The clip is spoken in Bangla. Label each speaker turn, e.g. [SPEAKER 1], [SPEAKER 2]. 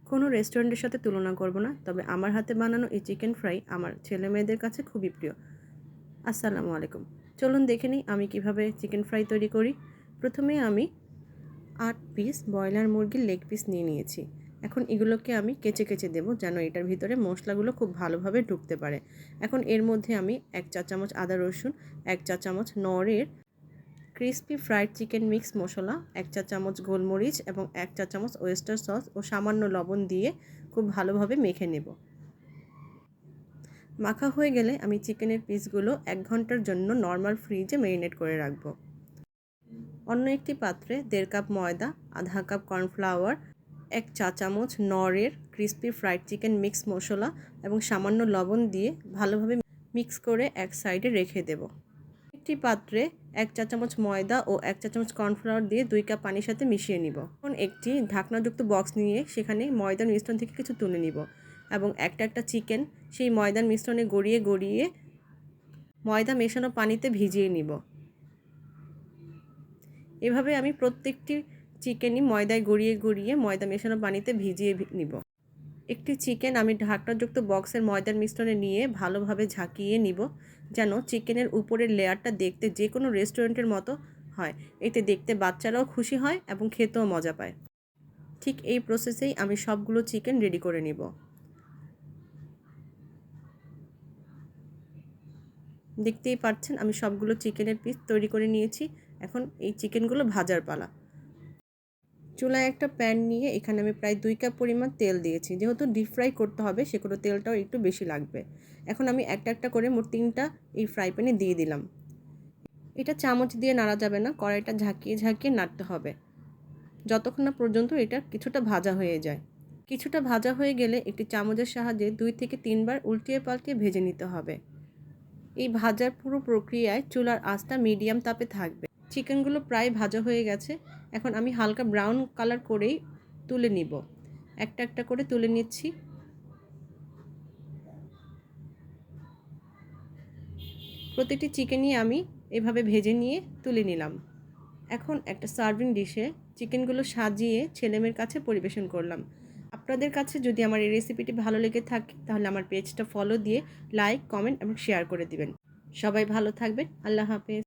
[SPEAKER 1] কোনো রেস্টুরেন্টের সাথে তুলনা করব না, তবে আমার হাতে বানানো এই চিকেন ফ্রাই আমার ছেলে মেয়েদের কাছে খুবই প্রিয়। আসসালামু আলাইকুম। চলুন দেখে নিই আমি কিভাবে চিকেন ফ্রাই তৈরি করি। প্রথমে আমি 8 পিস ব্রয়লার মুরগির লেগ পিস নিয়ে নিয়েছি। এখন এগুলোকে আমি কেচে দেবো যেন এটার ভিতরে মশলাগুলো খুব ভালোভাবে ঢুকতে পারে। এখন এর মধ্যে আমি 1 চা চামচ আদা রসুন, 1 চা চামচ নরের ক্রিসপি ফ্রাইড চিকেন মিক্স মশলা, 1 চা চামচ গোলমরিচ এবং 1 চা চামচ ওয়েস্টার সস ও সামান্য লবণ দিয়ে খুব ভালোভাবে মেখে নেব। মাখা হয়ে গেলে আমি চিকেনের পিসগুলো 1 ঘন্টার জন্য নর্মাল ফ্রিজে ম্যারিনেট করে রাখবো। অন্য একটি পাত্রে 1.5 কাপ ময়দা, আধা কাপ কর্নফ্লাওয়ার, 1 চা চামচ নরের ক্রিসপি ফ্রাইড চিকেন মিক্স মশলা এবং সামান্য লবণ দিয়ে ভালোভাবে মিক্স করে এক সাইডে রেখে দেব। একটি পাত্রে 1 চা চামচ ময়দা ও 1 চা চামচ কর্নফ্লাওয়ার দিয়ে 2 কাপ পানির সাথে মিশিয়ে নিব। এখন একটি ঢাকনাযুক্ত বক্স নিয়ে সেখানে ময়দার মিশ্রণ থেকে কিছু তুলে নিব এবং একটা চিকেন সেই ময়দার মিশ্রণে গড়িয়ে ময়দা মেশানো পানিতে ভিজিয়ে নিব। এভাবে আমি প্রত্যেকটি চিকেনই ময়দায় গড়িয়ে ময়দা মেশানো পানিতে ভিজিয়ে নিব। একটি চিকেন আমি ঢাকনাযুক্ত বক্সের ময়দার মিশ্রণে নিয়ে ভালোভাবে ঝাঁকিয়ে নিব যেন চিকেনের উপরের লেয়ারটা দেখতে যে কোনো রেস্টুরেন্টের মতো হয়। এতে দেখতে বাচ্চারাও খুশি হয় এবং খেতেও মজা পায়। ঠিক এই প্রসেসেই আমি সবগুলো চিকেন রেডি করে নিব। দেখতেই পাচ্ছেন আমি সবগুলো চিকেনের পিস তৈরি করে নিয়েছি। এখন এই চিকেনগুলো ভাজার পালা। চুলায় একটা প্যান নিয়ে এখানে আমি প্রায় 2 কাপ পরিমাণ তেল দিয়েছি। যেহেতু ডিপ ফ্রাই করতে হবে সেগুলো তেলটাও একটু বেশি লাগবে। এখন আমি একটা করে মোট 3টা এই ফ্রাই প্যানে দিয়ে দিলাম। এটা চামচ দিয়ে নাড়া যাবে না, কড়াইটা ঝাঁকিয়ে নাড়তে হবে যতক্ষণ না পর্যন্ত এটা কিছুটা ভাজা হয়ে যায়। কিছুটা ভাজা হয়ে গেলে একটি চামচের সাহায্যে 2 থেকে 3 বার উল্টিয়ে পাল্টিয়ে ভেজে নিতে হবে। এই ভাজার পুরো প্রক্রিয়ায় চুলার আঁচটা মিডিয়াম তাপে থাকবে। চিকেনগুলো প্রায় ভাজা হয়ে গেছে। এখন আমি হালকা ব্রাউন কালার করেই তুলে নিব। একটা করে তুলে নিচ্ছি। প্রতিটি চিকেনই আমি এভাবে ভেজে নিয়ে তুলে নিলাম। এখন একটা সার্ভিং ডিশে চিকেনগুলো সাজিয়ে ছেলেমেয়ের কাছে পরিবেশন করলাম। আপনাদের কাছে যদি আমার এই রেসিপিটি ভালো লেগে থাকে তাহলে আমার পেজটা ফলো দিয়ে লাইক, কমেন্ট এবং শেয়ার করে দিবেন। সবাই ভালো থাকবেন। আল্লাহ হাফেজ।